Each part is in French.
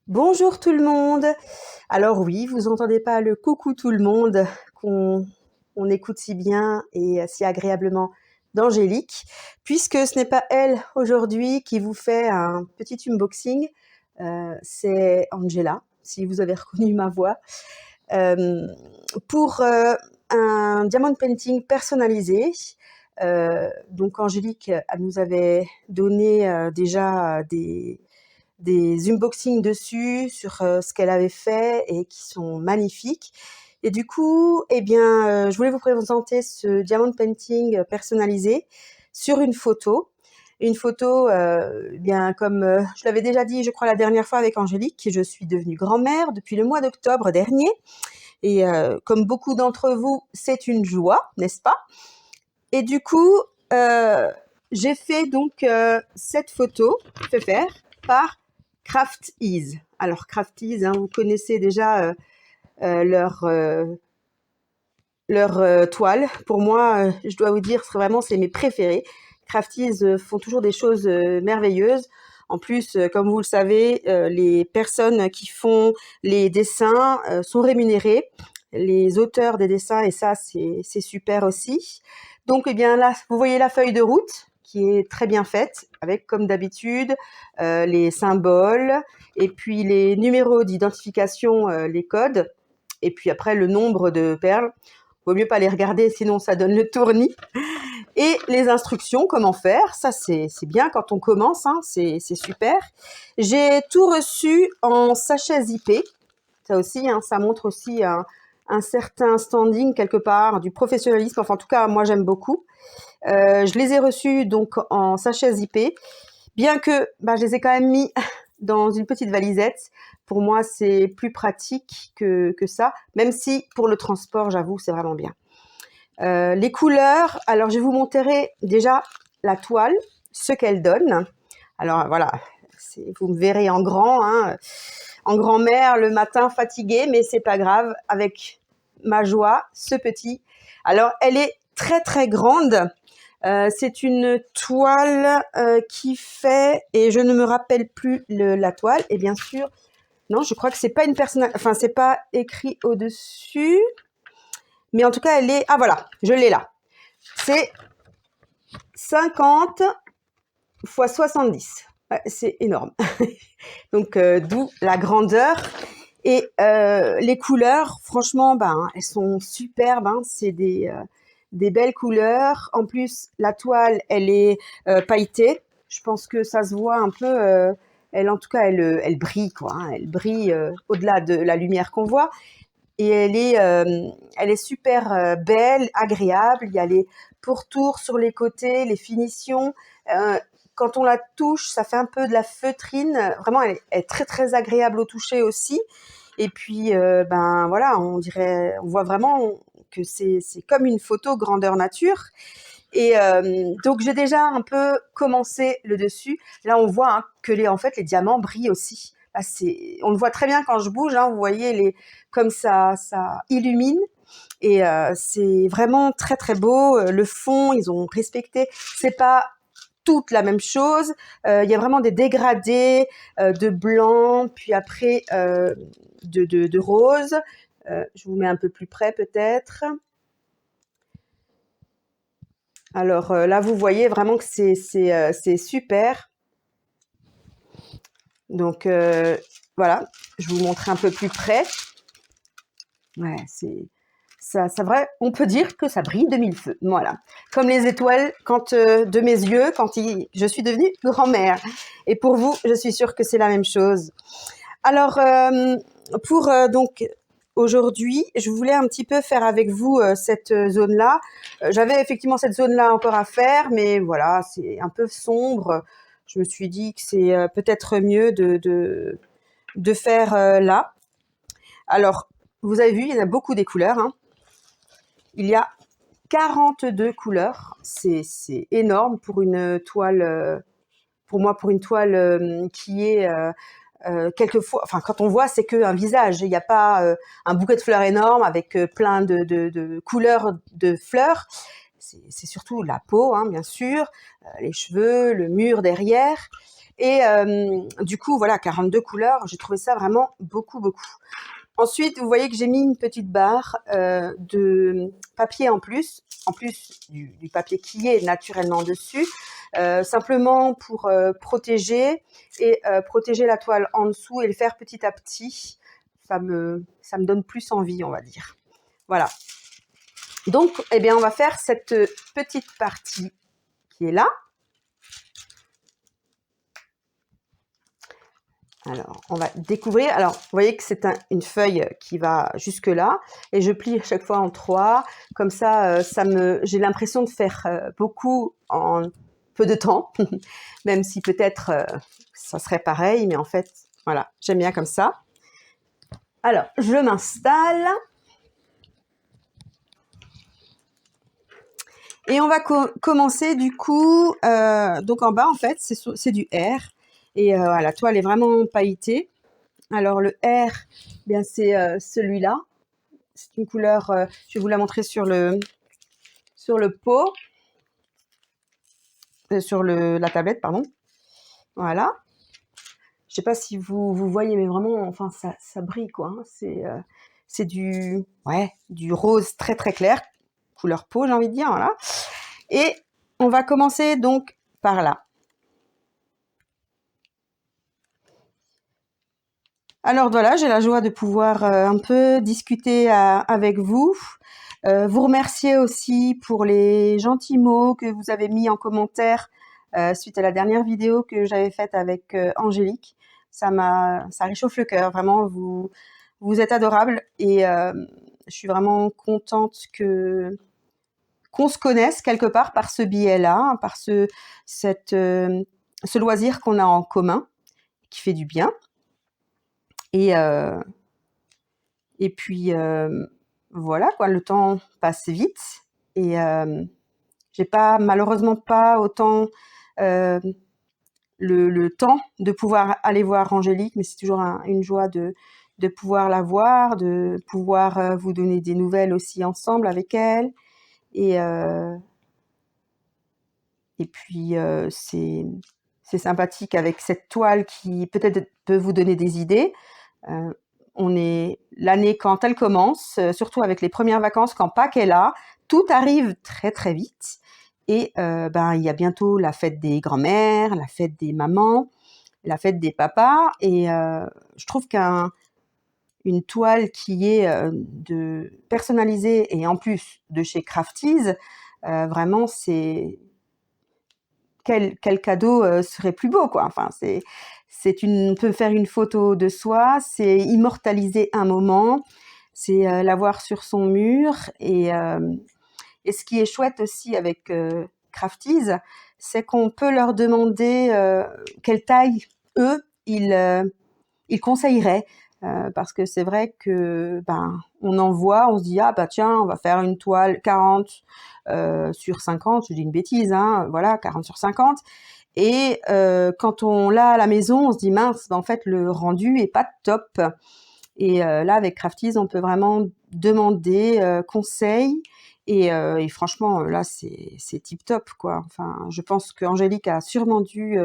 Bonjour tout le monde. Alors oui, vous entendez pas le coucou tout le monde qu'on écoute si bien et si agréablement d'Angélique, puisque ce n'est pas elle aujourd'hui qui vous fait un petit unboxing, c'est Angela, si vous avez reconnu ma voix, euh, pour un diamond painting personnalisé. Donc Angélique, elle nous avait donné déjà des unboxings dessus sur ce qu'elle avait fait et qui sont magnifiques. Et du coup, eh bien, je voulais vous présenter ce diamond painting personnalisé sur une photo. Une photo, bien comme je l'avais déjà dit, je crois la dernière fois avec Angélique, je suis devenue grand-mère depuis le mois d'octobre dernier. Et comme beaucoup d'entre vous, c'est une joie, n'est-ce pas? Et du coup, euh, j'ai fait donc cette photo fait faire par Craft Ease. Alors Craft Ease, hein, vous connaissez déjà leur toile. Pour moi, je dois vous dire, vraiment, c'est mes préférés. Craft Ease font toujours des choses merveilleuses. En plus, comme vous le savez, les personnes qui font les dessins sont rémunérées, les auteurs des dessins, et ça, c'est super aussi. Donc, eh bien là, vous voyez la feuille de route qui est très bien faite, avec comme d'habitude les symboles et puis les numéros d'identification, les codes, et puis après le nombre de perles. Vaut mieux pas les regarder, sinon ça donne le tournis. Et les instructions, comment faire, ça c'est bien quand on commence, hein, c'est super. J'ai tout reçu en sachet zippé. Ça aussi, hein, ça montre aussi un certain standing quelque part, du professionnalisme. Enfin, en tout cas, moi j'aime beaucoup. Je les ai reçus donc en sachet zippé, bien que je les ai quand même mis dans une petite valisette. Pour moi, c'est plus pratique que ça, même si pour le transport, j'avoue, c'est vraiment bien. Les couleurs, alors je vais vous montrer déjà la toile, ce qu'elle donne. Alors voilà, vous me verrez en grand, hein, en grand-mère le matin fatiguée, mais c'est pas grave, avec ma joie, ce petit. Alors elle est très très grande. C'est une toile qui fait, et je ne me rappelle plus la toile, et bien sûr, non, je crois que c'est pas une personne, enfin c'est pas écrit au-dessus, mais en tout cas elle est, ah voilà, je l'ai là. C'est 50 fois 70. Ouais, c'est énorme. Donc, d'où la grandeur. Et les couleurs, franchement, elles sont superbes. Hein. C'est des belles couleurs. En plus, la toile, elle est pailletée. Je pense que ça se voit un peu. Elle, en tout cas, elle brille, quoi. Hein. Elle brille au-delà de la lumière qu'on voit. Et elle est super belle, agréable. Il y a les pourtours sur les côtés, les finitions. Euh, Quand on la touche, ça fait un peu de la feutrine. Vraiment, elle est très très agréable au toucher aussi. Et puis, voilà, on voit vraiment que c'est comme une photo grandeur nature. Et donc j'ai déjà un peu commencé le dessus. Là, on voit hein, que en fait les diamants brillent aussi. Là, on le voit très bien quand je bouge. Hein, vous voyez comme ça illumine. Et c'est vraiment très très beau. Le fond, ils ont respecté. C'est pas toute la même chose. Il y a vraiment des dégradés de blanc, puis après de rose. Je vous mets un peu plus près peut-être. Alors là, vous voyez vraiment que c'est super. Donc voilà, je vous montre un peu plus près. Ouais, ça vrai, on peut dire que ça brille de mille feux. Voilà, comme les étoiles quand de mes yeux quand je suis devenue grand-mère. Et pour vous, je suis sûre que c'est la même chose. Alors pour donc aujourd'hui, je voulais un petit peu faire avec vous cette zone-là. J'avais effectivement cette zone-là encore à faire, mais voilà, c'est un peu sombre. Je me suis dit que c'est peut-être mieux de faire là. Alors, vous avez vu, il y en a beaucoup des couleurs. Hein. Il y a 42 couleurs. C'est énorme pour une toile, pour moi, pour une toile qui est quelquefois, enfin, quand on voit, c'est qu'un visage. Il n'y a pas un bouquet de fleurs énorme avec plein de couleurs de fleurs. C'est surtout la peau, hein, bien sûr, les cheveux, le mur derrière. Et du coup, voilà, 42 couleurs, j'ai trouvé ça vraiment beaucoup, beaucoup. Ensuite, vous voyez que j'ai mis une petite barre de papier en plus du papier qui est naturellement dessus, simplement pour protéger et protéger la toile en dessous et le faire petit à petit. Ça me donne plus envie, on va dire. Voilà. Donc, eh bien, on va faire cette petite partie qui est là. Alors, on va découvrir. Alors, vous voyez que c'est une feuille qui va jusque là, et je plie à chaque fois en 3. Comme ça, j'ai l'impression de faire beaucoup en peu de temps, même si peut-être ça serait pareil, mais en fait, voilà, j'aime bien comme ça. Alors, je m'installe. Et on va commencer du coup, donc en bas en fait, c'est du R. Et la toile est vraiment pailletée. Alors le R, bien c'est celui-là. C'est une couleur, je vais vous la montrer sur le pot, sur la tablette, pardon. Voilà. Je sais pas si vous voyez, mais vraiment, enfin ça brille quoi. Hein. C'est du rose très très clair, couleur peau, j'ai envie de dire. Voilà. Et on va commencer donc par là. Alors voilà, j'ai la joie de pouvoir un peu discuter avec vous. Vous remercier aussi pour les gentils mots que vous avez mis en commentaire suite à la dernière vidéo que j'avais faite avec Angélique. Ça réchauffe le cœur, vraiment. Vous êtes adorables et je suis vraiment contente qu'on se connaisse quelque part par ce biais-là, par ce loisir qu'on a en commun, qui fait du bien. Et puis voilà quoi, le temps passe vite et j'ai malheureusement pas autant le temps de pouvoir aller voir Angélique, mais c'est toujours une joie de pouvoir la voir, de pouvoir vous donner des nouvelles aussi ensemble avec elle. Et puis c'est sympathique avec cette toile qui peut-être peut vous donner des idées. On est l'année quand elle commence, surtout avec les premières vacances, quand Pâques est là, tout arrive très très vite. Et il y a bientôt la fête des grands-mères, la fête des mamans, la fête des papas. Et je trouve qu'une toile qui est personnalisée et en plus de chez Crafties, vraiment c'est quel cadeau serait plus beau quoi. Enfin on peut faire une photo de soi, c'est immortaliser un moment, c'est l'avoir sur son mur. Et ce qui est chouette aussi avec Crafties, c'est qu'on peut leur demander quelle taille eux ils conseilleraient. Parce que c'est vrai que on en voit, on se dit tiens, on va faire une toile 40 sur 50, je dis une bêtise, hein, voilà, 40 sur 50. Et quand on l'a à la maison, on se dit mince, en fait le rendu est pas top. Et là avec Crafties, on peut vraiment demander conseil. Et franchement là c'est tip top quoi. Enfin, je pense qu'Angélique a sûrement dû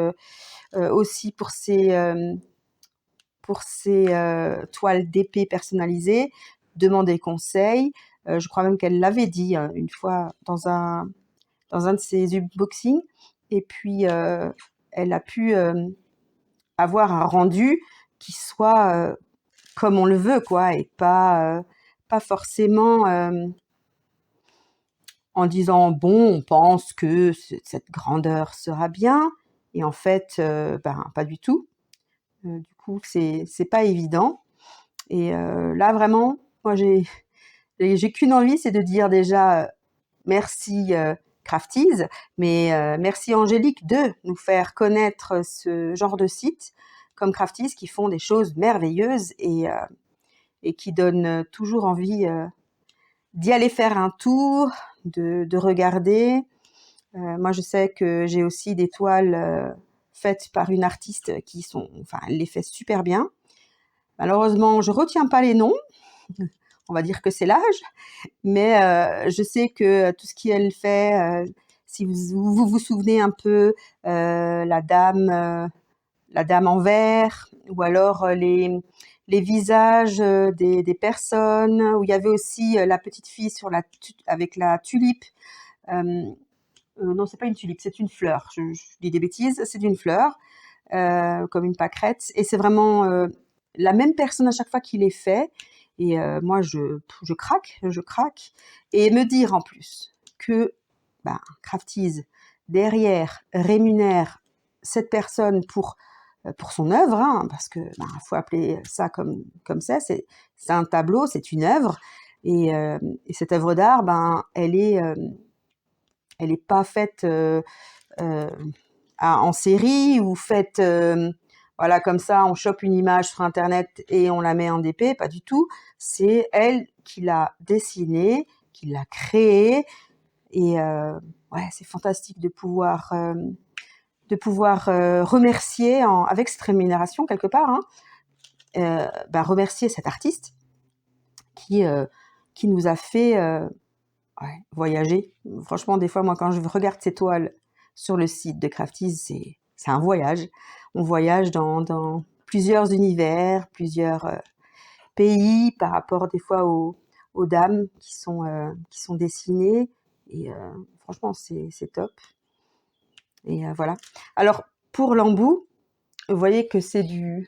aussi pour ses toiles d'épée personnalisées demander conseil. Je crois même qu'elle l'avait dit une fois dans un de ses unboxings. Et puis elle a pu avoir un rendu qui soit comme on le veut quoi, et pas forcément en disant bon, on pense que cette grandeur sera bien, et en fait pas du tout. Du coup c'est pas évident. Et là vraiment moi j'ai qu'une envie, c'est de dire déjà merci Crafties, mais merci Angélique de nous faire connaître ce genre de site comme Crafties qui font des choses merveilleuses et qui donnent toujours envie d'y aller faire un tour, de regarder. Moi, je sais que j'ai aussi des toiles faites par une artiste elle les fait super bien. Malheureusement, je retiens pas les noms. On va dire que c'est l'âge, mais je sais que tout ce qu'elle fait, si vous vous souvenez un peu, la dame la dame en vert, ou alors les visages des personnes, où il y avait aussi la petite fille avec la tulipe. Non, c'est pas une tulipe, c'est une fleur. Je dis des bêtises, c'est une fleur, comme une pâquerette. Et c'est vraiment la même personne à chaque fois qui les fait. Et moi, je craque. Et me dire en plus que Craftease, derrière, rémunère cette personne pour son œuvre, hein, parce que faut appeler ça comme ça, c'est un tableau, c'est une œuvre. Et cette œuvre d'art, elle est pas faite en série ou faite voilà, comme ça, on chope une image sur Internet et on la met en DP, pas du tout. C'est elle qui l'a dessinée, qui l'a créée. Et ouais, c'est fantastique de pouvoir remercier avec cette rémunération quelque part, hein, remercier cet artiste qui nous a fait voyager. Franchement, des fois, moi, quand je regarde ces toiles sur le site de Craftease, c'est un voyage. On voyage dans plusieurs univers, plusieurs pays par rapport des fois aux dames qui sont dessinées. Et franchement, c'est top. Et voilà. Alors, pour l'embout, vous voyez que c'est du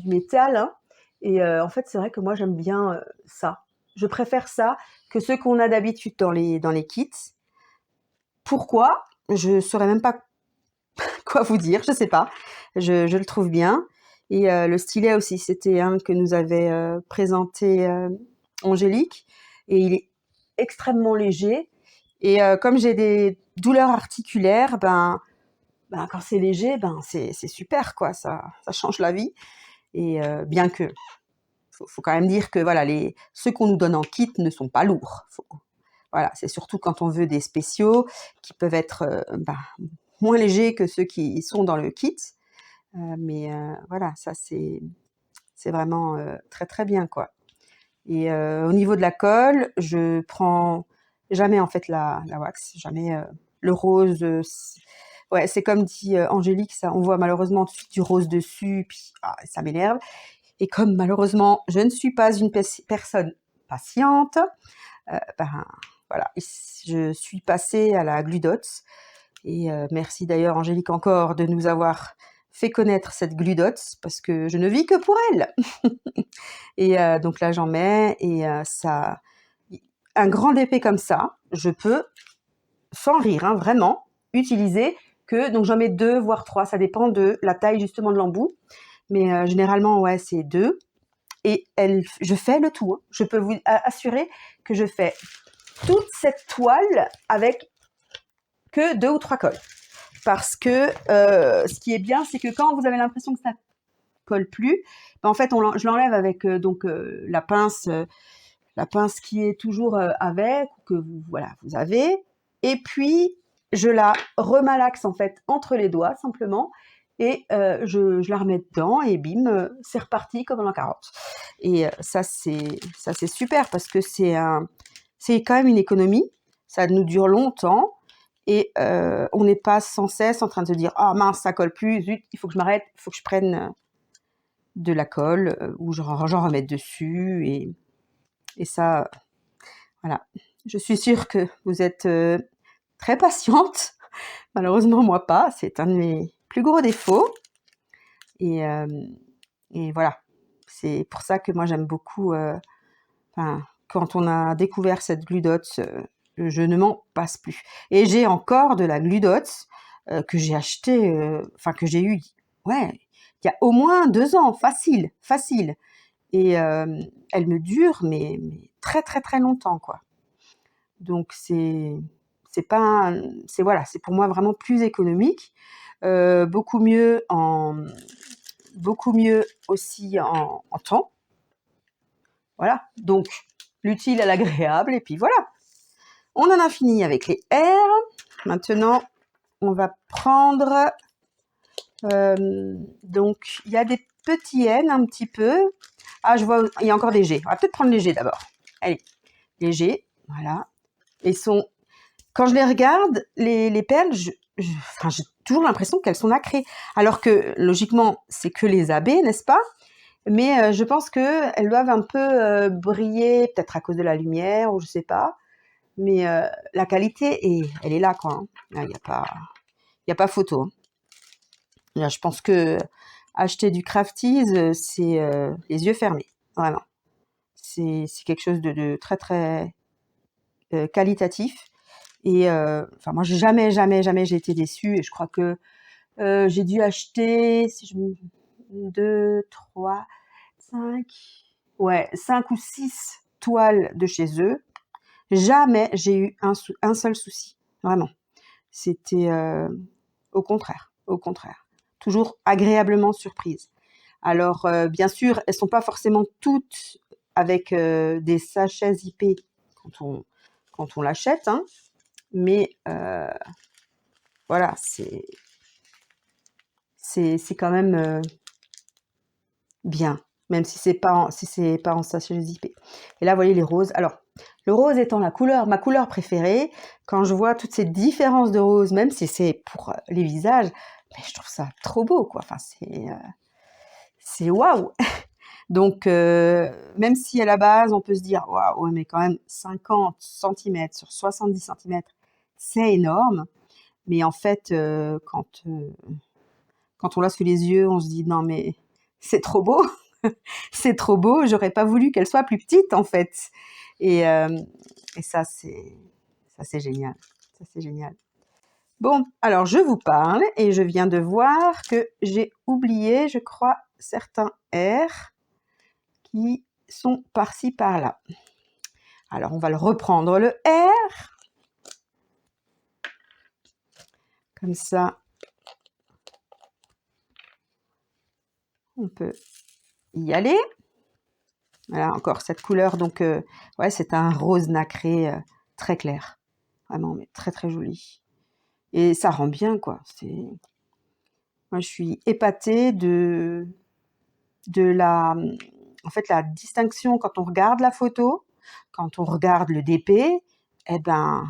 métal, hein, et en fait, c'est vrai que moi, j'aime bien ça. Je préfère ça que ceux qu'on a d'habitude dans les kits. Pourquoi? Je saurais même pas quoi vous dire, je sais pas. Je le trouve bien. Et le stylet aussi, c'était un que nous avait présenté Angélique. Et il est extrêmement léger. Et comme j'ai des douleurs articulaires, quand c'est léger, c'est super, quoi. Ça change la vie. Et bien que, faut quand même dire que voilà, ceux qu'on nous donne en kit ne sont pas lourds. Voilà, c'est surtout quand on veut des spéciaux qui peuvent être moins légers que ceux qui sont dans le kit. Mais voilà, ça c'est vraiment très très bien, quoi. Et au niveau de la colle, je prends jamais en fait la wax, jamais le rose. Ouais, c'est comme dit Angélique, ça, on voit malheureusement tout de suite du rose dessus, puis ça m'énerve. Et comme malheureusement, je ne suis pas une personne patiente, voilà, je suis passée à la Glue Dots. Et merci d'ailleurs Angélique encore de nous avoir fait connaître cette Glue Dots, parce que je ne vis que pour elle. Et donc là, j'en mets, et ça, un grand épée comme ça, je peux, sans rire, hein, vraiment, utiliser donc j'en mets 2, voire 3, ça dépend de la taille justement de l'embout. Mais généralement, ouais, c'est 2. Et je fais le tout, hein. Je peux vous assurer que je fais toute cette toile avec que 2 ou 3 colles. Parce que ce qui est bien, c'est que quand vous avez l'impression que ça colle plus, en fait, je l'enlève avec la pince qui est toujours avec, que vous avez. Et puis, je la remalaxe en fait entre les doigts simplement. Et je la remets dedans et bim, c'est reparti comme en 40. Et ça c'est super, parce que c'est quand même une économie. Ça nous dure longtemps. Et on n'est pas sans cesse en train de se dire « Ah mince, ça colle plus, zut, il faut que je m'arrête, il faut que je prenne de la colle ou j'en remette dessus. » Et ça, voilà. Je suis sûre que vous êtes très patiente. Malheureusement, moi pas. C'est un de mes plus gros défauts. Et voilà. C'est pour ça que moi, j'aime beaucoup... quand on a découvert cette Glue Dots, je ne m'en passe plus. Et j'ai encore de la Glue Dots que j'ai acheté, que j'ai eu, ouais, il y a au moins 2 ans, facile. Et elle me dure, mais très très très longtemps, quoi. Donc c'est pour moi vraiment plus économique, beaucoup mieux aussi en temps. Voilà. Donc l'utile à l'agréable, et puis voilà. On en a fini avec les R. Maintenant, on va prendre... donc, il y a des petits N un petit peu. Ah, je vois, il y a encore des G. On va peut-être prendre les G d'abord. Allez, les G, voilà. Quand je les regarde, les perles, enfin, j'ai toujours l'impression qu'elles sont nacrées. Alors que, logiquement, c'est que les abeilles, n'est-ce pas? Mais je pense qu'elles doivent un peu briller, peut-être à cause de la lumière, ou je sais pas. Mais la qualité, elle est là, quoi. Hein. Il n'y a pas, y a pas photo. Hein. Là, je pense que acheter du crafties, c'est les yeux fermés, vraiment. C'est quelque chose de très, très qualitatif. Et enfin, moi, jamais j'ai été déçue. Et je crois que j'ai dû acheter, si je me... 2, 3, 5, ouais, 5 ou 6 toiles de chez eux. Jamais j'ai eu un seul souci, vraiment. C'était au contraire, au contraire. Toujours agréablement surprise. Alors, bien sûr, elles sont pas forcément toutes avec des sachets zippés quand on, quand on l'achète, hein, mais voilà, c'est quand même bien, même si c'est pas en sachet zippé. Et là, vous voyez les roses. Alors, le rose étant ma couleur préférée, quand je vois toutes ces différences de rose, même si c'est pour les visages, ben, je trouve ça trop beau, quoi. Enfin, c'est waouh. Donc, même si à la base, on peut se dire, waouh, ouais, mais quand même 50 centimètres sur 70 centimètres, c'est énorme. Mais en fait, quand on l'a sous les yeux, on se dit, non, mais c'est trop beau. C'est trop beau. J'aurais pas voulu qu'elle soit plus petite, en fait. Et, euh, et ça, c'est génial. Ça, c'est génial. Bon, alors je vous parle et je viens de voir que j'ai oublié, je crois, certains R qui sont par-ci par-là. Alors on va le reprendre le R. Comme ça, on peut y aller. Voilà, encore cette couleur. Donc, ouais, c'est un rose nacré très clair. Vraiment, mais très très joli. Et ça rend bien, quoi. Moi, je suis épatée de en fait, la distinction quand on regarde la photo, quand on regarde le DP, eh ben,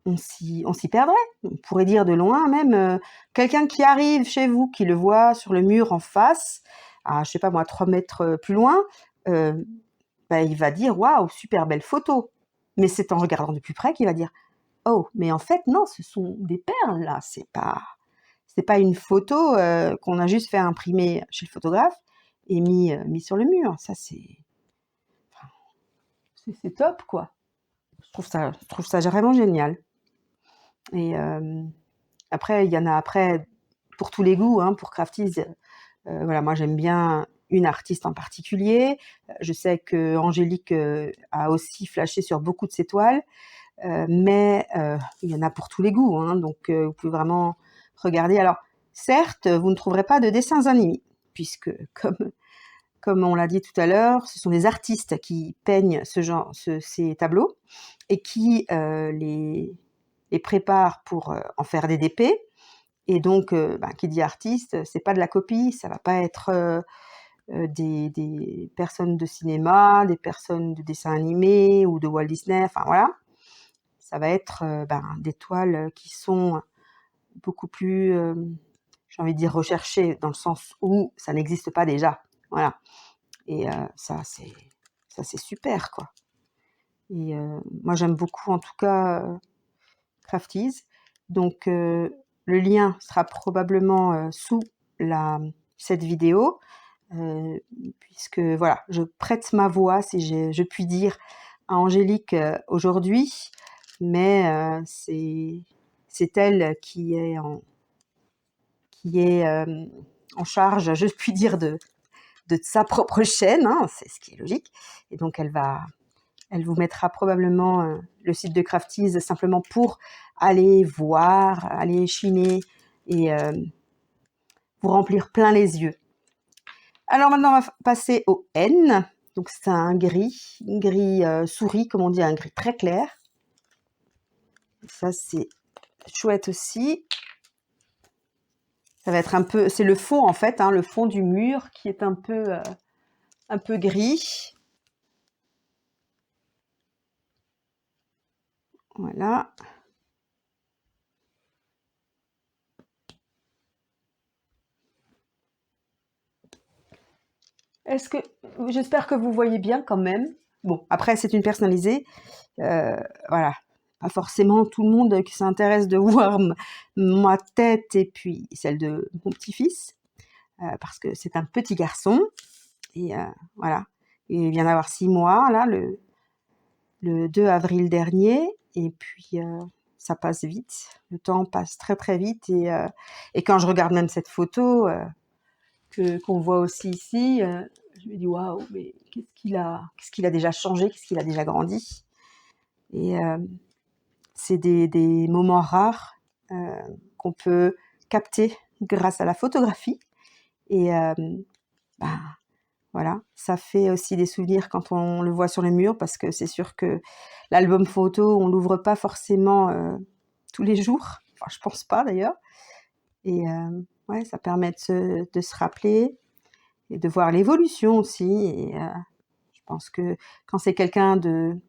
on s'y perdrait. On pourrait dire de loin même, quelqu'un qui arrive chez vous, qui le voit sur le mur en face, à, je sais pas moi, 3 mètres plus loin, bah, il va dire: «Waouh, super belle photo». Mais c'est en regardant de plus près qu'il va dire: «Oh, mais en fait non, ce sont des perles là, c'est pas une photo, qu'on a juste fait imprimer chez le photographe et mis sur le mur». Ça c'est top, quoi. Je trouve ça vraiment génial. Et après, il y en a après pour tous les goûts, hein, pour crafties. Voilà, moi j'aime bien une artiste en particulier. Je sais qu'Angélique a aussi flashé sur beaucoup de ses toiles, mais il y en a pour tous les goûts, hein, donc vous pouvez vraiment regarder. Alors, certes, vous ne trouverez pas de dessins animés, puisque comme on l'a dit tout à l'heure, ce sont des artistes qui peignent ces tableaux et qui les préparent pour en faire des DP. Et donc, ben, qui dit artiste, c'est pas de la copie, ça va pas être des personnes de cinéma, des personnes de dessin animé ou de Walt Disney, enfin voilà. Ça va être ben, des toiles qui sont beaucoup plus, j'ai envie de dire recherchées, dans le sens où ça n'existe pas déjà. Voilà. Et ça c'est super, quoi. Et moi j'aime beaucoup en tout cas Crafties. Donc le lien sera probablement sous cette vidéo, puisque voilà, je prête ma voix, si je puis dire, à Angélique aujourd'hui, mais c'est elle qui est en charge, je puis dire, de sa propre chaîne, hein, c'est ce qui est logique. Et donc elle vous mettra probablement le site de Crafties simplement pour aller voir, aller chiner et vous remplir plein les yeux. Alors maintenant, on va passer au N. Donc c'est un gris souris, comme on dit, un gris très clair. Ça, c'est chouette aussi. Ça va être un peu, c'est le fond en fait, hein, le fond du mur qui est un peu gris. Voilà. Est-ce que j'espère que vous voyez bien quand même. Bon, après c'est une personnalisée, voilà, pas forcément tout le monde qui s'intéresse de voir ma tête et puis celle de mon petit-fils, parce que c'est un petit garçon et voilà. Il vient d'avoir 6 mois là, le 2 avril dernier et puis, ça passe vite. Le temps passe très, très vite et quand je regarde même cette photo, qu'on voit aussi ici, je me dis: «Waouh, mais qu'est-ce qu'il a déjà changé, qu'est-ce qu'il a déjà grandi?» et c'est des moments rares, heu, qu'on peut capter grâce à la photographie et bah, voilà, ça fait aussi des souvenirs quand on le voit sur le mur parce que c'est sûr que l'album photo, on l'ouvre pas forcément, tous les jours. Enfin, je pense pas d'ailleurs et ouais, ça permet de se rappeler et de voir l'évolution aussi et je pense que quand c'est quelqu'un de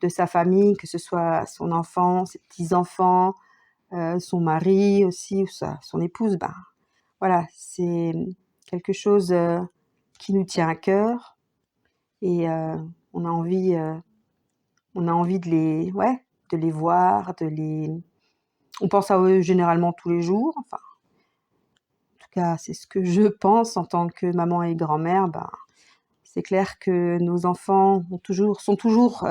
sa famille, que ce soit son enfant, ses petits-enfants, son mari aussi ou son épouse, ben, voilà, c'est quelque chose, qui nous tient à cœur et on a envie, de les voir, on pense à eux généralement tous les jours, enfin, en tout cas, c'est ce que je pense en tant que maman et grand-mère, ben, c'est clair que nos enfants sont toujours,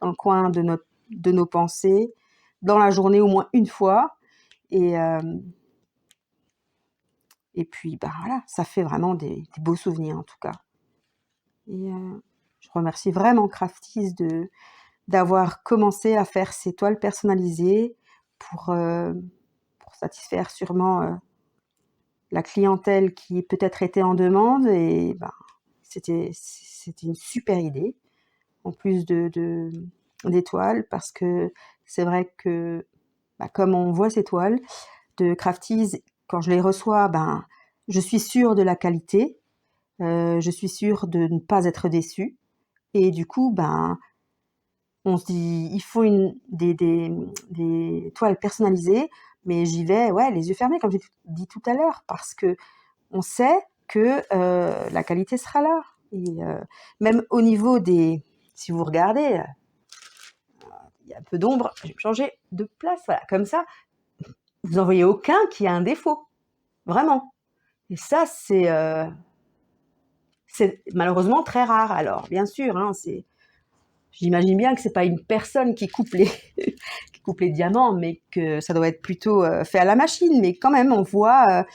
dans le coin de nos pensées, dans la journée au moins une fois et puis, bah, voilà, ça fait vraiment des beaux souvenirs en tout cas et je remercie vraiment Crafties d'avoir commencé à faire ces toiles personnalisées pour satisfaire sûrement, la clientèle qui peut-être était en demande et ben, c'était une super idée. En plus des toiles parce que c'est vrai que, bah, comme on voit ces toiles de Crafties, quand je les reçois, ben, je suis sûre de la qualité, je suis sûre de ne pas être déçue et du coup, ben, on se dit: «Il faut des toiles personnalisées», mais j'y vais, ouais, les yeux fermés comme j'ai dit tout à l'heure parce qu'on sait que, la qualité sera là et même au niveau si vous regardez, il y a un peu d'ombre, je vais me changer de place, voilà, comme ça, vous n'en voyez aucun qui a un défaut, vraiment. Et ça, c'est malheureusement très rare. Alors, bien sûr, hein, j'imagine bien que c'est pas une personne qui coupe qui coupe les diamants, mais que ça doit être plutôt fait à la machine. Mais quand même, on voit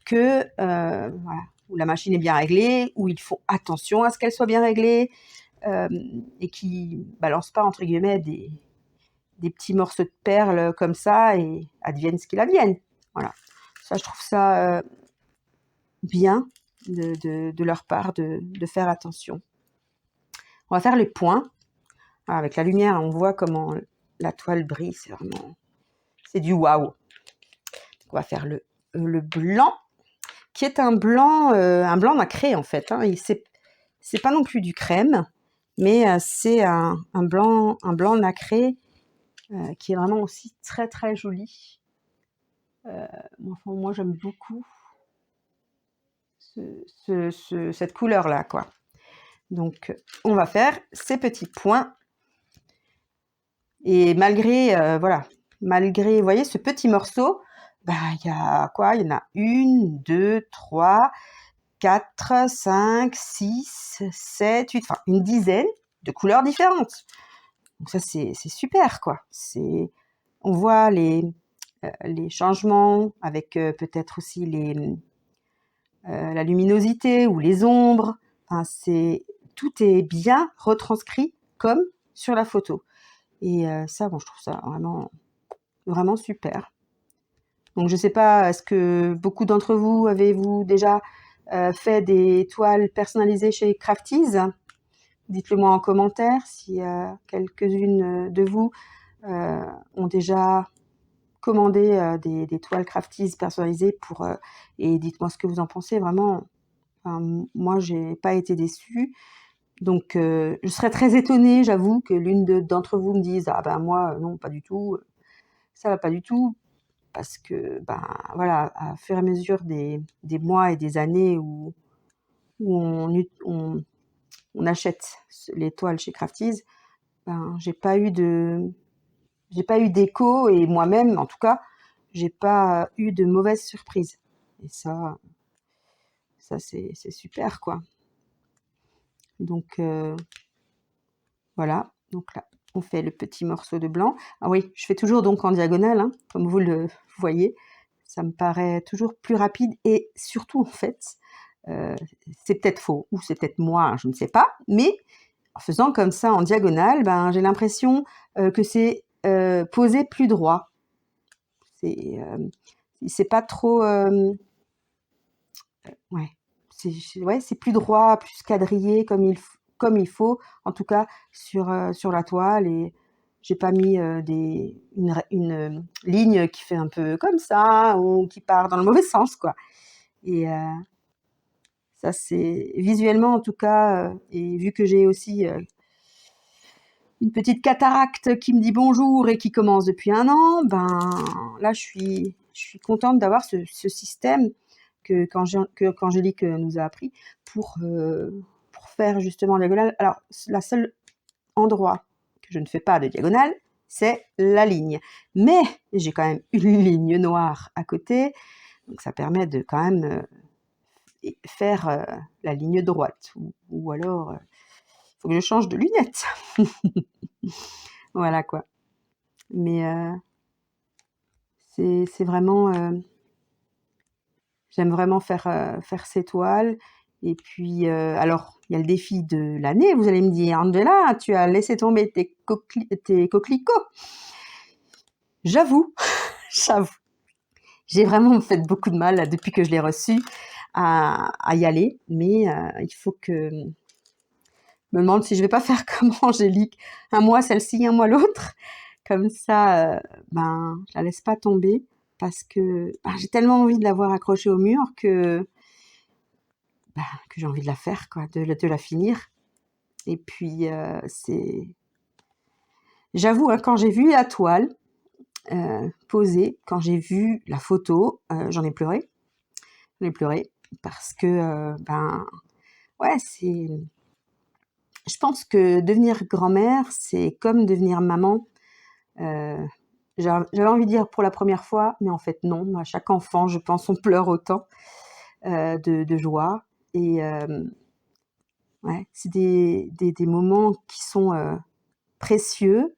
que voilà, où la machine est bien réglée, où ils font attention à ce qu'elle soit bien réglée et qui balance pas entre guillemets des petits morceaux de perles comme ça et advienne ce qu'il advienne. Voilà. Ça, je trouve ça bien de leur part de faire attention. On va faire les points. Alors, avec la lumière, on voit comment la toile brille. C'est du waouh. On va faire le blanc, qui est un blanc nacré en fait. Hein. C'est pas non plus du crème, mais c'est un blanc nacré qui est vraiment aussi très très joli. Enfin, moi, j'aime beaucoup cette couleur-là, quoi. Donc, on va faire ces petits points. Et malgré, voilà, malgré, vous voyez, ce petit morceau, bah, il y a quoi? Il y en a 1, 2, 3, 4, 5, 6, 7, 8, enfin, une dizaine de couleurs différentes. Donc ça, c'est super, quoi. On voit les changements avec peut-être aussi la luminosité ou les ombres. Enfin, tout est bien retranscrit comme sur la photo. Et ça, bon, je trouve ça vraiment, vraiment super. Donc, je ne sais pas, est-ce que beaucoup d'entre vous avez-vous déjà fait des toiles personnalisées chez Crafties? Dites-le moi en commentaire si quelques-unes de vous ont déjà commandé des toiles Crafties personnalisées et dites-moi ce que vous en pensez. Vraiment, enfin, moi, j'ai pas été déçue. Donc, je serais très étonnée, j'avoue, que d'entre vous me dise: «Ah ben moi, non, pas du tout, ça va pas du tout». Parce que, ben, voilà, à fur et à mesure des mois et des années où où on achète les toiles chez Crafties, ben, j'ai pas eu d'écho, et moi-même, en tout cas, j'ai pas eu de mauvaises surprises. Et ça c'est super, quoi. Donc voilà, donc là, on fait le petit morceau de blanc. Ah oui, je fais toujours donc en diagonale, hein, comme vous le voyez. Ça me paraît toujours plus rapide, et surtout, en fait, c'est peut-être faux, ou c'est peut-être moi, je ne sais pas, mais en faisant comme ça en diagonale, ben, j'ai l'impression que c'est posé plus droit. C'est pas trop... ouais, c'est plus droit, plus quadrillé comme il faut, en tout cas sur la toile. Et j'ai pas mis une ligne qui fait un peu comme ça, ou qui part dans le mauvais sens, quoi. Et ça, c'est visuellement, en tout cas, et vu que j'ai aussi une petite cataracte qui me dit bonjour et qui commence depuis 1 an, ben là, je suis contente d'avoir ce système qu'Angélique nous a appris pour faire justement la diagonale. Alors, la seule endroit que je ne fais pas de diagonale, c'est la ligne. Mais j'ai quand même une ligne noire à côté, donc ça permet de quand même faire la ligne droite. Ou alors, il faut que je change de lunettes. Voilà, quoi. Mais c'est vraiment... j'aime vraiment faire ces toiles. Et puis, alors, il y a le défi de l'année. Vous allez me dire, Angela, tu as laissé tomber tes coquelicots. J'avoue, j'avoue. J'ai vraiment fait beaucoup de mal, là, depuis que je l'ai reçu, à y aller. Mais il faut que... Je me demande si je vais pas faire comme Angélique. Un mois celle-ci, un mois l'autre. Comme ça, ben, je la laisse pas tomber. Parce que ben, j'ai tellement envie de l'avoir accrochée au mur que j'ai envie de la faire, quoi, de la finir. Et puis, j'avoue, hein, quand j'ai vu la toile posée, quand j'ai vu la photo, j'en ai pleuré. J'en ai pleuré parce que, ben, ouais, je pense que devenir grand-mère, c'est comme devenir maman. J'avais envie de dire pour la première fois, mais en fait non. À chaque enfant, je pense, on pleure autant de joie. Et ouais, c'est des moments qui sont précieux,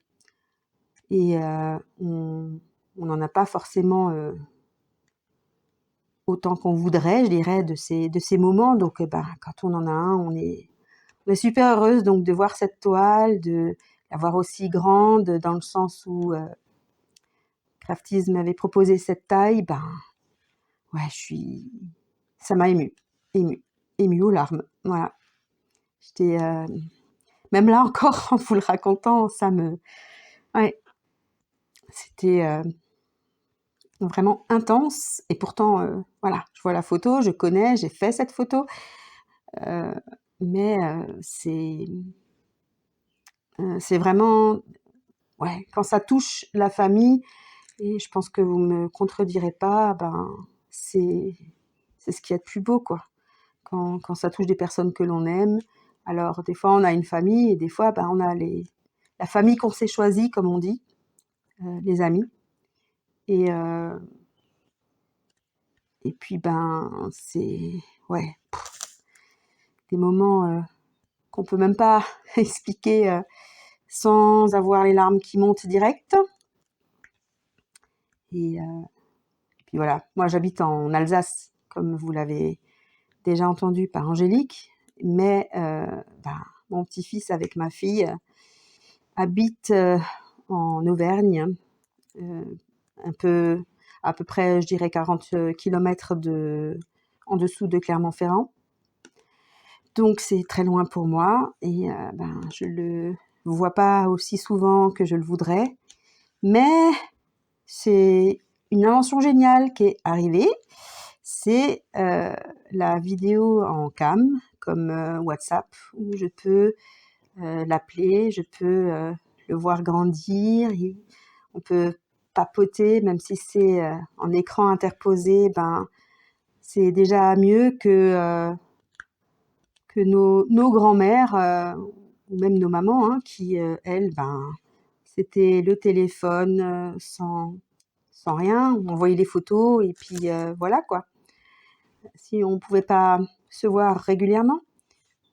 et on n'en a pas forcément autant qu'on voudrait, je dirais, de ces moments. Donc, quand on en a un, on est super heureuse donc de voir cette toile, de la voir aussi grande, dans le sens où Crafties m'avait proposé cette taille. Ben, ouais, ça m'a émue aux larmes. Voilà. J'étais, même là encore, en vous le racontant, ouais, c'était vraiment intense. Et pourtant, voilà, je vois la photo, je connais, j'ai fait cette photo, euh, mais c'est vraiment, ouais, quand ça touche la famille, et je pense que vous me contredirez pas, ben c'est c'est ce qu'il y a de plus beau, quoi. Quand ça touche des personnes que l'on aime. Alors des fois on a une famille, et des fois ben, on a la famille qu'on s'est choisie, comme on dit, les amis. Et et puis ben c'est, ouais, des moments qu'on peut même pas expliquer sans avoir les larmes qui montent direct. Et puis voilà, moi j'habite en Alsace, comme vous l'avez déjà entendu par Angélique, mais mon petit-fils avec ma fille habite en Auvergne, euh, à peu près, je dirais, 40 kilomètres en dessous de Clermont-Ferrand. Donc c'est très loin pour moi, et je le vois pas aussi souvent que je le voudrais. Mais c'est une invention géniale qui est arrivée. C'est la vidéo en cam, comme WhatsApp, où je peux l'appeler, je peux le voir grandir. On peut papoter, même si c'est en écran interposé, ben c'est déjà mieux que que nos grands-mères, ou même nos mamans, hein, qui, elles, c'était le téléphone, sans rien. On envoyait les photos et puis, voilà quoi. Si on pouvait pas se voir régulièrement.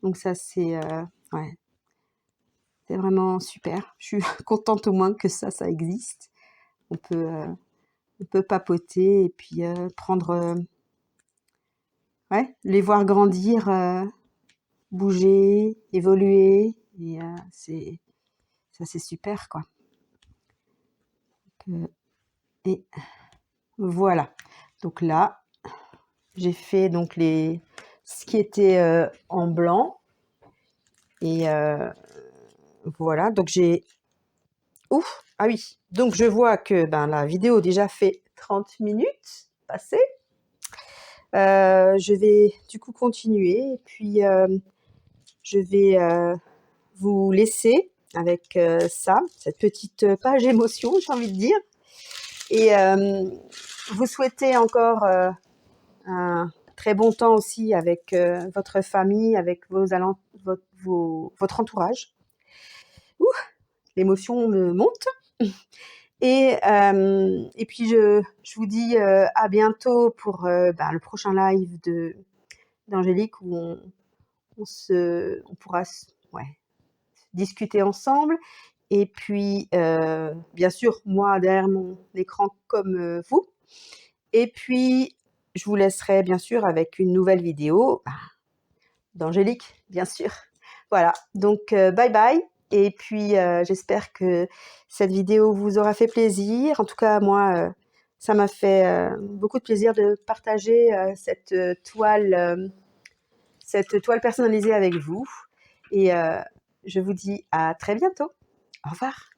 Donc ça, ouais, c'est vraiment super. Je suis contente au moins que ça existe. On peut papoter et puis, prendre, ouais, les voir grandir, bouger, évoluer et c'est super quoi. Et voilà. Donc là, j'ai fait donc ce qui était, en blanc et voilà. Donc ouf! Ah oui, donc je vois que, la vidéo déjà fait 30 minutes passées. Je vais du coup continuer et puis, je vais, vous laisser avec, cette petite page émotion, j'ai envie de dire et vous souhaiter encore, un très bon temps aussi avec, votre famille, avec votre entourage. Ouh! L'émotion me monte et puis je vous dis, à bientôt pour, le prochain live d'Angélique où on pourra ouais, discuter ensemble et puis, bien sûr, moi derrière mon écran comme, vous et puis je vous laisserai bien sûr avec une nouvelle vidéo, d'Angélique, bien sûr. Voilà, donc bye bye et puis, j'espère que cette vidéo vous aura fait plaisir. En tout cas, moi, ça m'a fait, beaucoup de plaisir de partager, cette toile personnalisée avec vous et je vous dis à très bientôt. Au revoir.